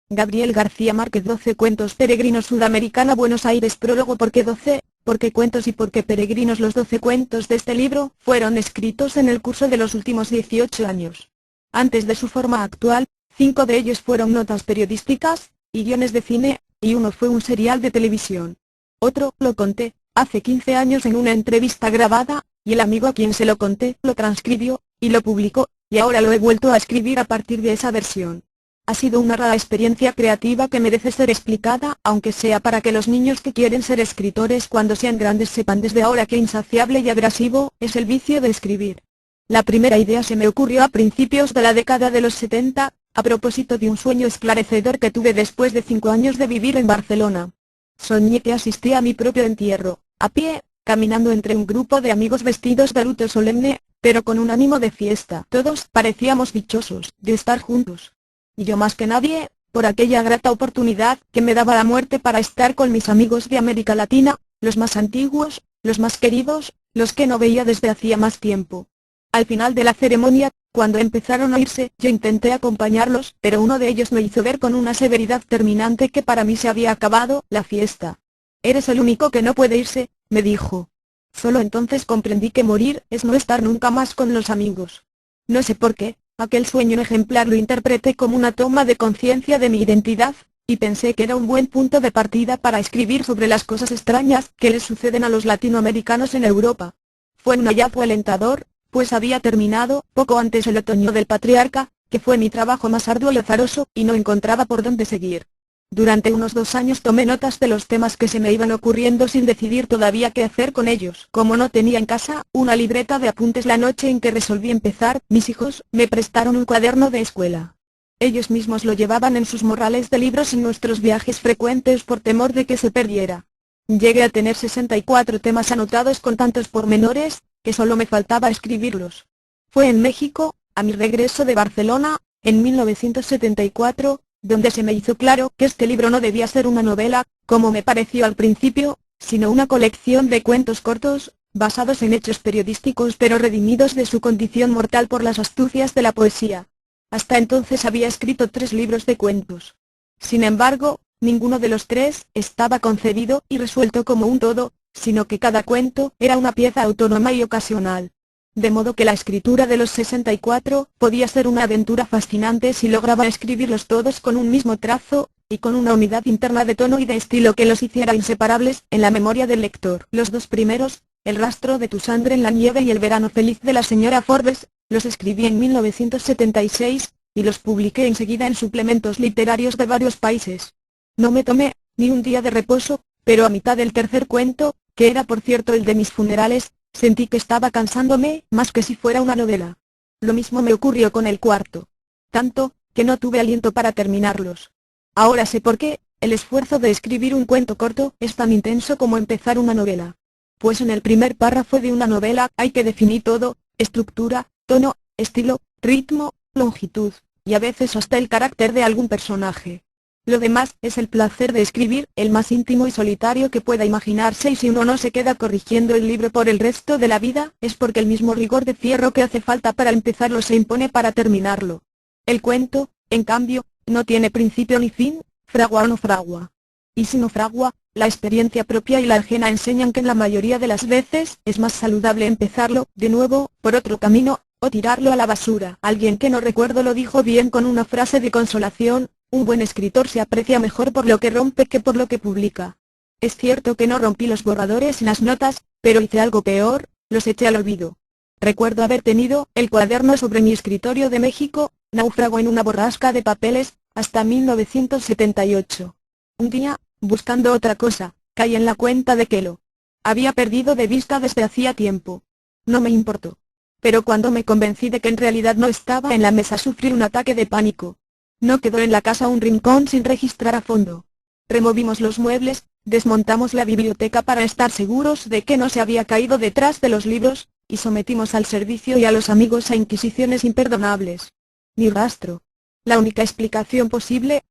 Gabriel García Márquez. 12 cuentos. Peregrino Sudamericana, Buenos Aires. Prólogo. ¿Por qué 12? ¿Por qué cuentos y por qué peregrinos? Los 12 cuentos de este libro fueron escritos en el curso de los últimos 18 años. Antes de su forma actual, 5 de ellos fueron notas periodísticas y guiones de cine, y uno fue un serial de televisión. Otro, lo conté, hace 15 años en una entrevista grabada, y el amigo a quien se lo conté lo transcribió, y lo publicó, y ahora lo he vuelto a escribir a partir de esa versión. Ha sido una rara experiencia creativa que merece ser explicada, aunque sea para que los niños que quieren ser escritores cuando sean grandes sepan desde ahora qué insaciable y abrasivo es el vicio de escribir. La primera idea se me ocurrió a principios de la década de los 70, a propósito de un sueño esclarecedor que tuve después de 5 años de vivir en Barcelona. Soñé que asistía a mi propio entierro, a pie, caminando entre un grupo de amigos vestidos de luto solemne, pero con un ánimo de fiesta. Todos parecíamos dichosos de estar juntos. Y yo más que nadie, por aquella grata oportunidad que me daba la muerte para estar con mis amigos de América Latina, los más antiguos, los más queridos, los que no veía desde hacía más tiempo. Al final de la ceremonia, cuando empezaron a irse, yo intenté acompañarlos, pero uno de ellos me hizo ver con una severidad terminante que para mí se había acabado la fiesta. «Eres el único que no puede irse», me dijo. Solo entonces comprendí que morir es no estar nunca más con los amigos. No sé por qué, aquel sueño ejemplar lo interpreté como una toma de conciencia de mi identidad, y pensé que era un buen punto de partida para escribir sobre las cosas extrañas que les suceden a los latinoamericanos en Europa. Fue un hallazgo alentador, pues había terminado, poco antes el otoño del patriarca, que fue mi trabajo más arduo y azaroso, y no encontraba por dónde seguir. Durante unos 2 años tomé notas de los temas que se me iban ocurriendo sin decidir todavía qué hacer con ellos. Como no tenía en casa una libreta de apuntes la noche en que resolví empezar, mis hijos me prestaron un cuaderno de escuela. Ellos mismos lo llevaban en sus morrales de libros en nuestros viajes frecuentes por temor de que se perdiera. Llegué a tener 64 temas anotados con tantos pormenores, que solo me faltaba escribirlos. Fue en México, a mi regreso de Barcelona, en 1974, donde se me hizo claro que este libro no debía ser una novela, como me pareció al principio, sino una colección de cuentos cortos, basados en hechos periodísticos pero redimidos de su condición mortal por las astucias de la poesía. Hasta entonces había escrito 3 libros de cuentos. Sin embargo, ninguno de los 3 estaba concebido y resuelto como un todo, sino que cada cuento era una pieza autónoma y ocasional. De modo que la escritura de los 64 podía ser una aventura fascinante si lograba escribirlos todos con un mismo trazo, y con una unidad interna de tono y de estilo que los hiciera inseparables en la memoria del lector. Los 2 primeros, El rastro de tu sangre en la nieve y El verano feliz de la señora Forbes, los escribí en 1976, y los publiqué enseguida en suplementos literarios de varios países. No me tomé ni un día de reposo, pero a mitad del tercer cuento, que era por cierto el de mis funerales, sentí que estaba cansándome, más que si fuera una novela. Lo mismo me ocurrió con el cuarto. Tanto, que no tuve aliento para terminarlos. Ahora sé por qué, el esfuerzo de escribir un cuento corto es tan intenso como empezar una novela. Pues en el primer párrafo de una novela hay que definir todo, estructura, tono, estilo, ritmo, longitud, y a veces hasta el carácter de algún personaje. Lo demás es el placer de escribir, el más íntimo y solitario que pueda imaginarse, y si uno no se queda corrigiendo el libro por el resto de la vida, es porque el mismo rigor de fierro que hace falta para empezarlo se impone para terminarlo. El cuento, en cambio, no tiene principio ni fin, fragua o no fragua. Y si no fragua, la experiencia propia y la ajena enseñan que en la mayoría de las veces es más saludable empezarlo, de nuevo, por otro camino, o tirarlo a la basura. Alguien que no recuerdo lo dijo bien con una frase de consolación: un buen escritor se aprecia mejor por lo que rompe que por lo que publica. Es cierto que no rompí los borradores y las notas, pero hice algo peor, los eché al olvido. Recuerdo haber tenido el cuaderno sobre mi escritorio de México, náufrago en una borrasca de papeles, hasta 1978. Un día, buscando otra cosa, caí en la cuenta de que lo había perdido de vista desde hacía tiempo. No me importó. Pero cuando me convencí de que en realidad no estaba en la mesa, sufrí un ataque de pánico. No quedó en la casa un rincón sin registrar a fondo. Removimos los muebles, desmontamos la biblioteca para estar seguros de que no se había caído detrás de los libros, y sometimos al servicio y a los amigos a inquisiciones imperdonables. Ni rastro. La única explicación posible,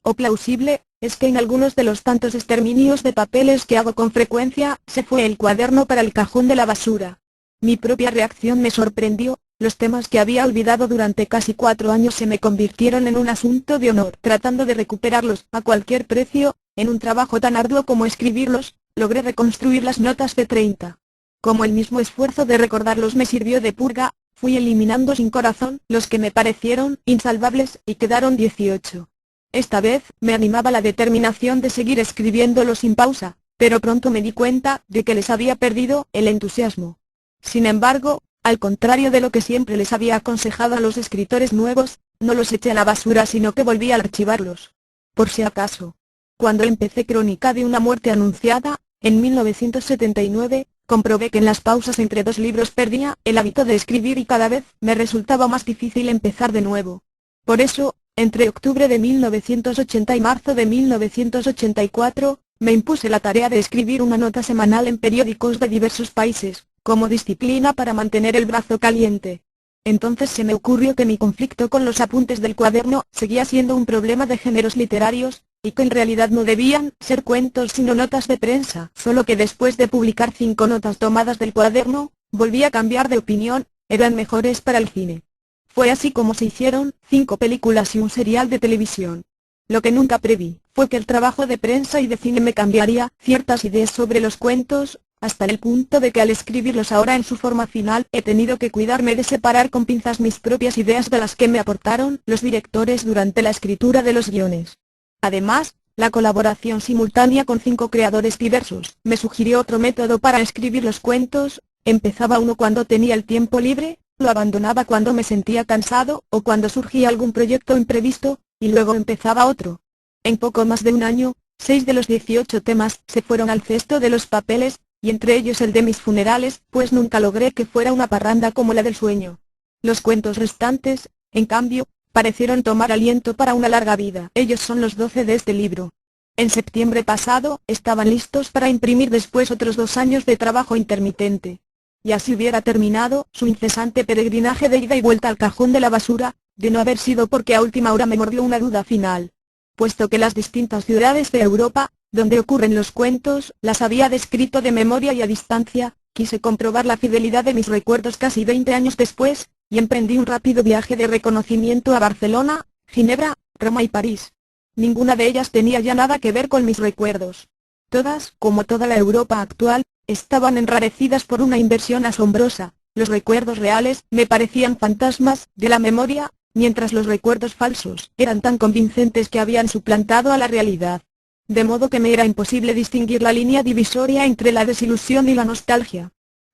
o plausible, es que en algunos de los tantos exterminios de papeles que hago con frecuencia, se fue el cuaderno para el cajón de la basura. Mi propia reacción me sorprendió, Los temas que había olvidado durante casi 4 años se me convirtieron en un asunto de honor. Tratando de recuperarlos a cualquier precio, en un trabajo tan arduo como escribirlos, logré reconstruir las notas de 30. Como el mismo esfuerzo de recordarlos me sirvió de purga, fui eliminando sin corazón los que me parecieron insalvables y quedaron 18. Esta vez me animaba la determinación de seguir escribiéndolos sin pausa, pero pronto me di cuenta de que les había perdido el entusiasmo. Sin embargo, al contrario de lo que siempre les había aconsejado a los escritores nuevos, no los eché a la basura sino que volví a archivarlos. Por si acaso. Cuando empecé Crónica de una muerte anunciada, en 1979, comprobé que en las pausas entre 2 libros perdía el hábito de escribir y cada vez me resultaba más difícil empezar de nuevo. Por eso, entre octubre de 1980 y marzo de 1984, me impuse la tarea de escribir una nota semanal en periódicos de diversos países, como disciplina para mantener el brazo caliente. Entonces se me ocurrió que mi conflicto con los apuntes del cuaderno seguía siendo un problema de géneros literarios, y que en realidad no debían ser cuentos sino notas de prensa. Solo que después de publicar 5 notas tomadas del cuaderno, volví a cambiar de opinión, eran mejores para el cine. Fue así como se hicieron 5 películas y un serial de televisión. Lo que nunca preví, fue que el trabajo de prensa y de cine me cambiaría ciertas ideas sobre los cuentos, hasta el punto de que al escribirlos ahora en su forma final he tenido que cuidarme de separar con pinzas mis propias ideas de las que me aportaron los directores durante la escritura de los guiones. Además, la colaboración simultánea con 5 creadores diversos me sugirió otro método para escribir los cuentos. Empezaba uno cuando tenía el tiempo libre, lo abandonaba cuando me sentía cansado o cuando surgía algún proyecto imprevisto, y luego empezaba otro. En poco más de un año, 6 de los 18 temas se fueron al cesto de los papeles, y entre ellos el de mis funerales, pues nunca logré que fuera una parranda como la del sueño. Los cuentos restantes, en cambio, parecieron tomar aliento para una larga vida. Ellos son los 12 de este libro. En septiembre pasado, estaban listos para imprimir después otros 2 años de trabajo intermitente. Y así hubiera terminado su incesante peregrinaje de ida y vuelta al cajón de la basura, de no haber sido porque a última hora me mordió una duda final. Puesto que las distintas ciudades de Europa, donde ocurren los cuentos, las había descrito de memoria y a distancia, quise comprobar la fidelidad de mis recuerdos casi 20 años después, y emprendí un rápido viaje de reconocimiento a Barcelona, Ginebra, Roma y París. Ninguna de ellas tenía ya nada que ver con mis recuerdos. Todas, como toda la Europa actual, estaban enrarecidas por una inversión asombrosa. Los recuerdos reales me parecían fantasmas de la memoria, mientras los recuerdos falsos eran tan convincentes que habían suplantado a la realidad. De modo que me era imposible distinguir la línea divisoria entre la desilusión y la nostalgia.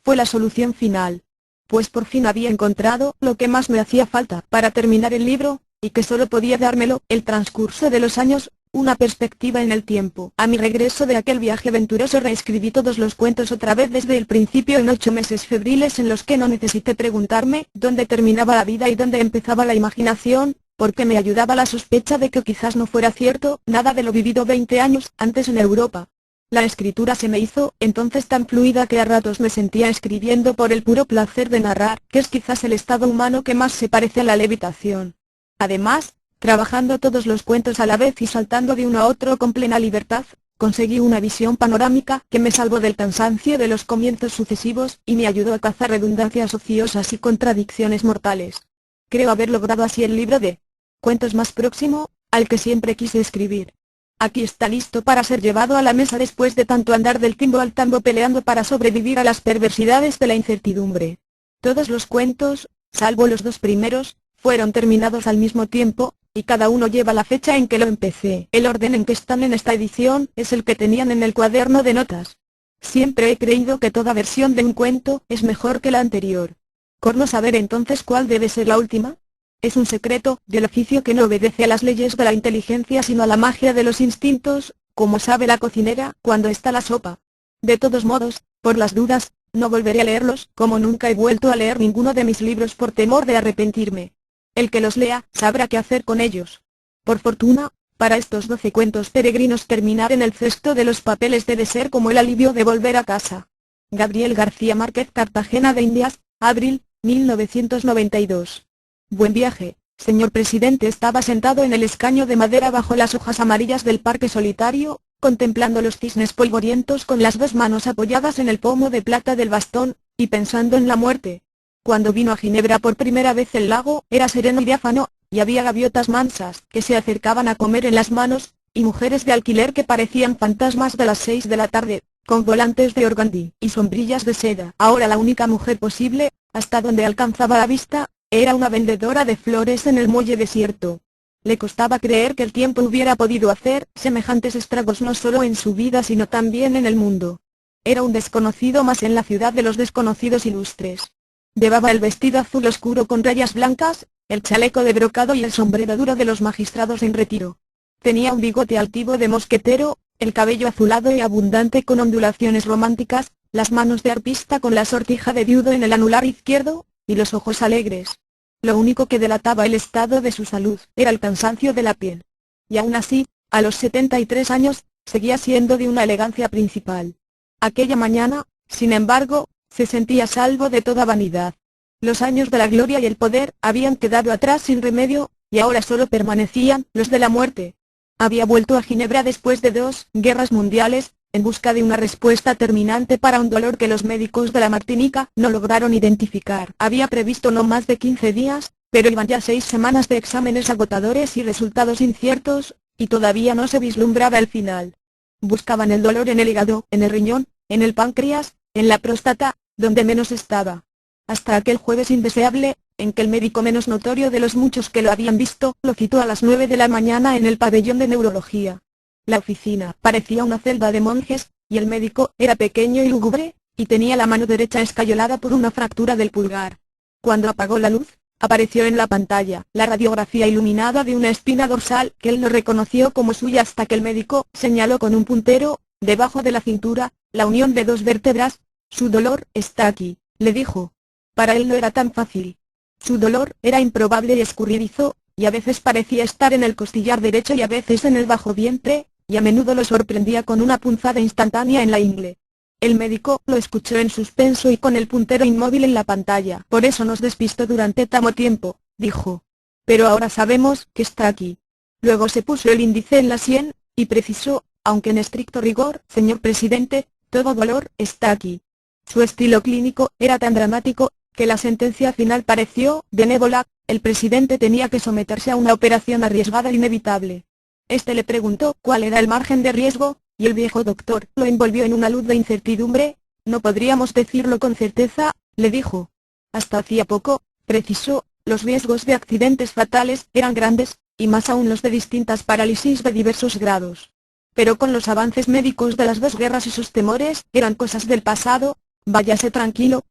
Fue la solución final. Pues por fin había encontrado lo que más me hacía falta para terminar el libro, y que solo podía dármelo el transcurso de los años, una perspectiva en el tiempo. A mi regreso de aquel viaje venturoso reescribí todos los cuentos otra vez desde el principio en 8 meses febriles en los que no necesité preguntarme dónde terminaba la vida y dónde empezaba la imaginación, porque me ayudaba la sospecha de que quizás no fuera cierto nada de lo vivido 20 años antes en Europa. La escritura se me hizo entonces tan fluida que a ratos me sentía escribiendo por el puro placer de narrar, que es quizás el estado humano que más se parece a la levitación. Además, trabajando todos los cuentos a la vez y saltando de uno a otro con plena libertad, conseguí una visión panorámica que me salvó del cansancio de los comienzos sucesivos y me ayudó a cazar redundancias ociosas y contradicciones mortales. Creo haber logrado así el libro de cuentos más próximo al que siempre quise escribir. Aquí está listo para ser llevado a la mesa después de tanto andar del timbo al tambo peleando para sobrevivir a las perversidades de la incertidumbre. Todos los cuentos, salvo los 2 primeros, fueron terminados al mismo tiempo, y cada uno lleva la fecha en que lo empecé. El orden en que están en esta edición es el que tenían en el cuaderno de notas. Siempre he creído que toda versión de un cuento es mejor que la anterior. ¿Cómo saber entonces cuál debe ser la última? Es un secreto del oficio que no obedece a las leyes de la inteligencia sino a la magia de los instintos, como sabe la cocinera cuando está la sopa. De todos modos, por las dudas, no volveré a leerlos, como nunca he vuelto a leer ninguno de mis libros por temor de arrepentirme. El que los lea, sabrá qué hacer con ellos. Por fortuna, para estos 12 cuentos peregrinos terminar en el cesto de los papeles debe ser como el alivio de volver a casa. Gabriel García Márquez, Cartagena de Indias, abril, 1992. Buen viaje, señor presidente. Estaba sentado en el escaño de madera bajo las hojas amarillas del parque solitario, contemplando los cisnes polvorientos con las 2 manos apoyadas en el pomo de plata del bastón, y pensando en la muerte. Cuando vino a Ginebra por primera vez el lago era sereno y diáfano, y había gaviotas mansas que se acercaban a comer en las manos, y mujeres de alquiler que parecían fantasmas de las 6 de la tarde, con volantes de organdí y sombrillas de seda. Ahora la única mujer posible, hasta donde alcanzaba la vista, era una vendedora de flores en el muelle desierto. Le costaba creer que el tiempo hubiera podido hacer semejantes estragos no solo en su vida sino también en el mundo. Era un desconocido más en la ciudad de los desconocidos ilustres. Llevaba el vestido azul oscuro con rayas blancas, el chaleco de brocado y el sombrero duro de los magistrados en retiro. Tenía un bigote altivo de mosquetero, el cabello azulado y abundante con ondulaciones románticas, las manos de arpista con la sortija de viudo en el anular izquierdo, y los ojos alegres. Lo único que delataba el estado de su salud era el cansancio de la piel. Y aún así, a los 73 años, seguía siendo de una elegancia principal. Aquella mañana, sin embargo, se sentía a salvo de toda vanidad. Los años de la gloria y el poder habían quedado atrás sin remedio, y ahora solo permanecían los de la muerte. Había vuelto a Ginebra después de 2 guerras mundiales, en busca de una respuesta terminante para un dolor que los médicos de la Martinica no lograron identificar. Había previsto no más de 15 días, pero iban ya 6 semanas de exámenes agotadores y resultados inciertos, y todavía no se vislumbraba el final. Buscaban el dolor en el hígado, en el riñón, en el páncreas, en la próstata, donde menos estaba. Hasta aquel jueves indeseable, en que el médico menos notorio de los muchos que lo habían visto, lo citó a las 9 de la mañana en el pabellón de neurología. La oficina parecía una celda de monjes, y el médico era pequeño y lúgubre, y tenía la mano derecha escayolada por una fractura del pulgar. Cuando apagó la luz, apareció en la pantalla la radiografía iluminada de una espina dorsal que él no reconoció como suya hasta que el médico señaló con un puntero, debajo de la cintura, la unión de 2 vértebras. Su dolor está aquí, le dijo. Para él no era tan fácil. Su dolor era improbable y escurridizo, y a veces parecía estar en el costillar derecho y a veces en el bajo vientre, y a menudo lo sorprendía con una punzada instantánea en la ingle. El médico lo escuchó en suspenso y con el puntero inmóvil en la pantalla. Por eso nos despistó durante tanto tiempo, dijo. Pero ahora sabemos que está aquí. Luego se puso el índice en la sien, y precisó, aunque en estricto rigor, señor presidente, todo dolor está aquí. Su estilo clínico era tan dramático, que la sentencia final pareció benévola. El presidente tenía que someterse a una operación arriesgada e inevitable. Este le preguntó cuál era el margen de riesgo, y el viejo doctor lo envolvió en una luz de incertidumbre. No podríamos decirlo con certeza, le dijo. Hasta hacía poco, precisó, los riesgos de accidentes fatales eran grandes, y más aún los de distintas parálisis de diversos grados. Pero con los avances médicos de las 2 guerras y sus temores eran cosas del pasado. Váyase tranquilo,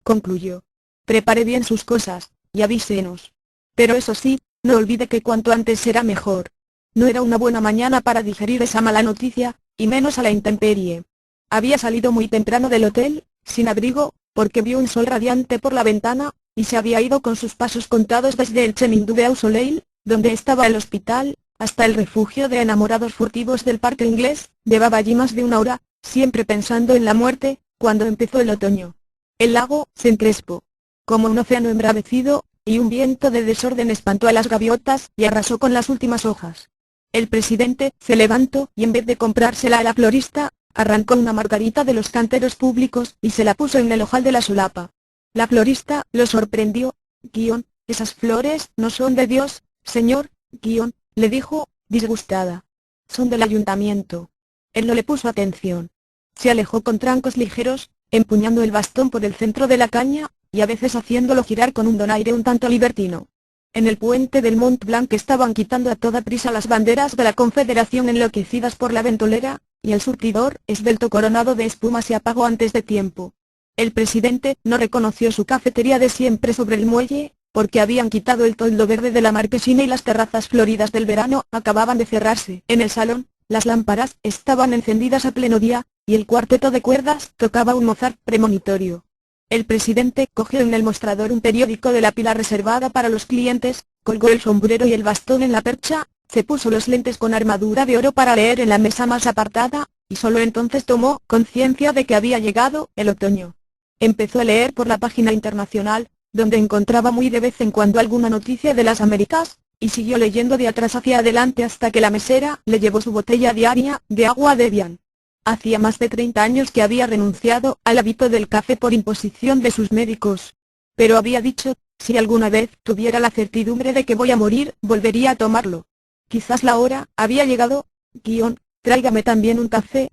concluyó. Prepare bien sus cosas, y avísenos. Pero eso sí, no olvide que cuanto antes será mejor. No era una buena mañana para digerir esa mala noticia, y menos a la intemperie. Había salido muy temprano del hotel, sin abrigo, porque vio un sol radiante por la ventana, y se había ido con sus pasos contados desde el Chemin du Vieux Soleil, donde estaba el hospital, hasta el refugio de enamorados furtivos del parque inglés. Llevaba allí más de 1 hora, siempre pensando en la muerte, cuando empezó el otoño. El lago se encrespó como un océano embravecido, y un viento de desorden espantó a las gaviotas y arrasó con las últimas hojas. El presidente se levantó y en vez de comprársela a la florista, arrancó una margarita de los canteros públicos y se la puso en el ojal de la solapa. La florista lo sorprendió. Esas flores no son de Dios, señor, le dijo, disgustada. Son del ayuntamiento. Él no le puso atención. Se alejó con trancos ligeros, empuñando el bastón por el centro de la caña, y a veces haciéndolo girar con un donaire un tanto libertino. En el puente del Mont Blanc estaban quitando a toda prisa las banderas de la Confederación enloquecidas por la ventolera, y el surtidor, esbelto coronado de espuma, se apagó antes de tiempo. El presidente no reconoció su cafetería de siempre sobre el muelle, porque habían quitado el toldo verde de la marquesina y las terrazas floridas del verano acababan de cerrarse. En el salón, las lámparas estaban encendidas a pleno día, y el cuarteto de cuerdas tocaba un Mozart premonitorio. El presidente cogió en el mostrador un periódico de la pila reservada para los clientes, colgó el sombrero y el bastón en la percha, se puso los lentes con armadura de oro para leer en la mesa más apartada, y solo entonces tomó conciencia de que había llegado el otoño. Empezó a leer por la página internacional, donde encontraba muy de vez en cuando alguna noticia de las Américas, y siguió leyendo de atrás hacia adelante hasta que la mesera le llevó su botella diaria de agua de Evian. Hacía más de 30 años que había renunciado al hábito del café por imposición de sus médicos. Pero había dicho, si alguna vez tuviera la certidumbre de que voy a morir, volvería a tomarlo. Quizás la hora había llegado. Tráigame también un café.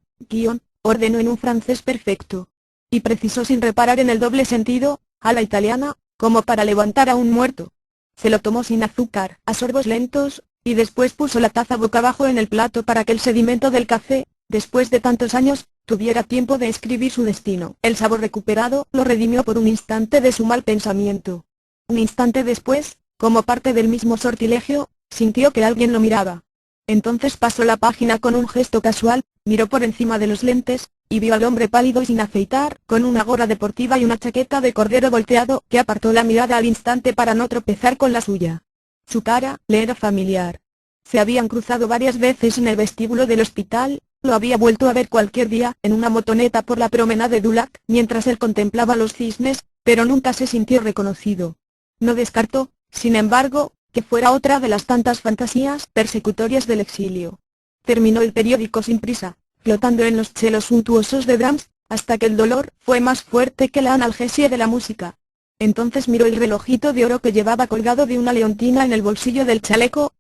Ordenó en un francés perfecto. Y precisó sin reparar en el doble sentido, a la italiana, como para levantar a un muerto. Se lo tomó sin azúcar, a sorbos lentos, y después puso la taza boca abajo en el plato para que el sedimento del café, después de tantos años, tuviera tiempo de escribir su destino. El sabor recuperado lo redimió por un instante de su mal pensamiento. Un instante después, como parte del mismo sortilegio, sintió que alguien lo miraba. Entonces pasó la página con un gesto casual, miró por encima de los lentes, y vio al hombre pálido y sin afeitar, con una gorra deportiva y una chaqueta de cordero volteado, que apartó la mirada al instante para no tropezar con la suya. Su cara le era familiar. Se habían cruzado varias veces en el vestíbulo del hospital, lo había vuelto a ver cualquier día, en una motoneta por la promenade du Lac, mientras él contemplaba los cisnes, pero nunca se sintió reconocido. No descartó, sin embargo, que fuera otra de las tantas fantasías persecutorias del exilio. Terminó el periódico sin prisa, flotando en los chelos suntuosos de Brahms, hasta que el dolor fue más fuerte que la analgesia de la música. Entonces miró el relojito de oro que llevaba colgado de una leontina en el bolsillo del chaleco,